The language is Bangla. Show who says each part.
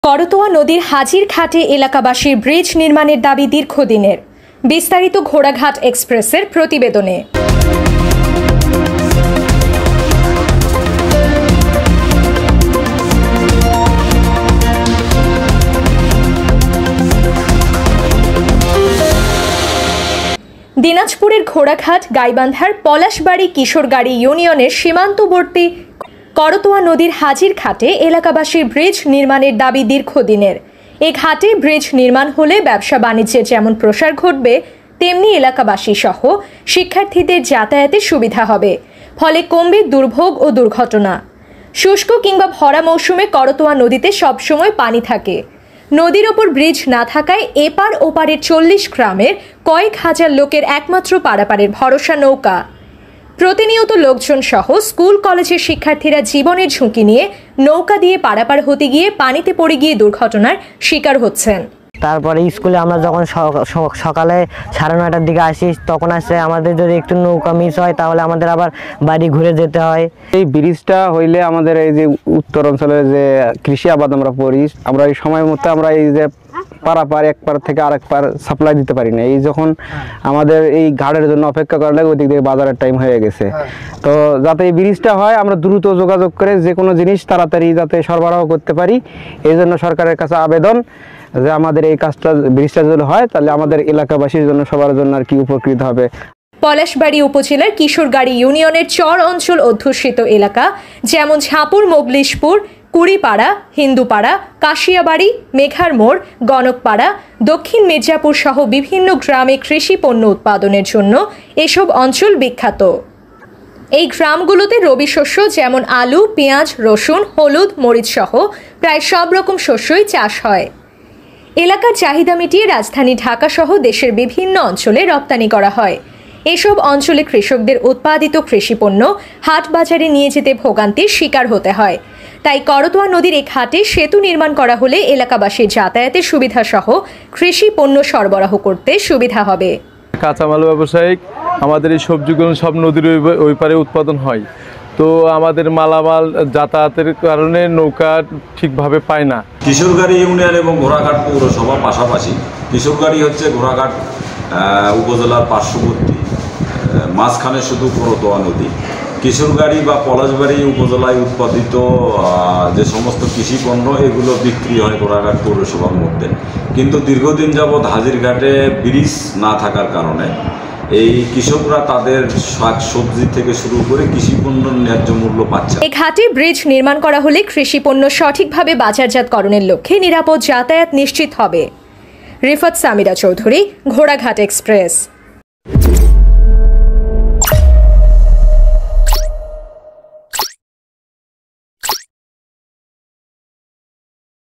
Speaker 1: করতোয়া নদীর হাজির ঘাটে এলাকাবাসীর ব্রিজ নির্মাণের দাবি দীর্ঘদিনের। বিস্তারিত ঘোড়াঘাট এক্সপ্রেসের প্রতিবেদনে। দিনাজপুরের ঘোড়াঘাট গাইবান্ধার পলাশবাড়ি কিশোরগাড়ি ইউনিয়নের সীমান্তবর্তী করতোয়া নদীর হাজির ঘাটে এলাকাবাসীর ব্রিজ নির্মাণের দাবি দীর্ঘদিনের। এ ঘাটে ব্রিজ নির্মাণ হলে ব্যবসা বাণিজ্যের যেমন প্রসার ঘটবে, তেমনি এলাকাবাসী সহ শিক্ষার্থীদের যাতায়াতে সুবিধা হবে, ফলে কমবে দুর্ভোগ ও দুর্ঘটনা। শুষ্ক কিংবা ভরা মৌসুমে করতোয়া নদীতে সবসময় পানি থাকে। নদীর ওপর ব্রিজ না থাকায় এপার ওপারের 40 গ্রামের কয়েক হাজার লোকের একমাত্র পারাপারের ভরসা নৌকা। প্রতিনিয়ত লোকজন সহ স্কুল কলেজের শিক্ষার্থীরা জীবনের ঝুঁকি নিয়ে নৌকা দিয়ে পারাপার হতে গিয়ে পানিতে পড়ে গিয়ে দুর্ঘটনার শিকার হচ্ছেন।
Speaker 2: তারপরে স্কুলে আমরা যখন সকালে 9:30টার দিকে আসি, তখন আসে আমাদের যদি একটু নৌকা মিস হয় তাহলে আমাদের আবার বাড়ি ঘুরে যেতে হয়।
Speaker 3: এই ব্রিজটা হইলে আমাদের এই যে উত্তর অঞ্চলের যে কৃষি আবাদ আমরা করি, আমরা এই সময় মতো আমরা এই যে পারাপার এক পার থেকে আরেক পার সাপ্লাই দিতে পারি না। এই যখন আমাদের এই ঘাটের জন্য অপেক্ষা করা লাগে, ওইদিক থেকে বাজারের টাইম হয়ে গেছে। তো যাতে এই ব্রিজটা হয়, আমরা দ্রুত যোগাযোগ করে যে কোনো জিনিস তাড়াতাড়ি যাতে সরবরাহ করতে পারি, এই জন্য সরকারের কাছে আবেদন যে আমাদের এই কাজটা ব্রিজটা যদি হয় তাহলে আমাদের এলাকাবাসীর জন্য সবার জন্য আর কি উপকৃত হবে।
Speaker 1: পলাশবাড়ি উপজেলার কিশোরগাড়ি ইউনিয়নের চর অঞ্চল অধ্যুষিত এলাকা যেমন ঝাপুর, মোগলিশপুর, কুড়িপাড়া, হিন্দুপাড়া, কাশিয়াবাড়ি, মেঘার মোড়, গণকপাড়া, দক্ষিণ মির্জাপুর সহ বিভিন্ন গ্রামে কৃষি পণ্য উৎপাদনের জন্য এসব অঞ্চল বিখ্যাত। এই গ্রামগুলোতে রবি শস্য যেমন আলু, পেঁয়াজ, রসুন, হলুদ, মরিচ সহ প্রায় সব রকম শস্যই চাষ হয়। এলাকার চাহিদা মিটিয়ে রাজধানী ঢাকা সহ দেশের বিভিন্ন অঞ্চলে রপ্তানি করা হয়। এসব অঞ্চলে কৃষকদের উৎপাদিত কৃষিপণ্য হাট বাজারে নিয়ে যেতে ভোগান্তির শিকার হতে হয়। তাই করতোয়া নদীর এই ঘাটে সেতু নির্মাণ করা হলে এলাকাবাসীর যাতায়াতের সুবিধা সহ কৃষি পণ্য সরবরাহ করতে সুবিধা হবে।
Speaker 4: কাঁচামাল ব্যবসায়িক আমাদের এই সবজিগুলো সব নদীর ওই পারে উৎপাদন হয়, তো আমাদের মালামাল যাতায়াতের কারণে নৌকা ঠিকভাবে পায় না।
Speaker 5: কিশোরগাড়ি ইউনিয়ন এবং ঘোড়াঘাট পৌরসভা পাশাপাশি। কিশোরগাড়ি হচ্ছে ঘোড়াঘাট উপজেলার পার্শ্ববর্তী, মাঝখানে শুধু করতোয়া নদী। কিশোরগাড়ি বা পলাশবাড়ি উপজেলায় উৎপাদিত যে সমস্ত কৃষি পণ্য, এগুলো বিক্রি হয় ঘোড়াঘাট পৌরসভার মধ্যে। কিন্তু দীর্ঘদিন যাবৎ হাজিরঘাটে ব্রিজ না থাকার কারণে এই কৃষকরা তাদের শাক সবজি থেকে শুরু করে কৃষি পণ্যের ন্যায্য মূল্য পাচ্ছে।
Speaker 1: এই ঘাটে ব্রিজ নির্মাণ করা হলে কৃষি পণ্য সঠিকভাবে বাজারজাতকরণের লক্ষ্যে নিরাপদ যাতায়াত নিশ্চিত হবে। রিফাত সামিরা চৌধুরী, ঘোড়াঘাট এক্সপ্রেস।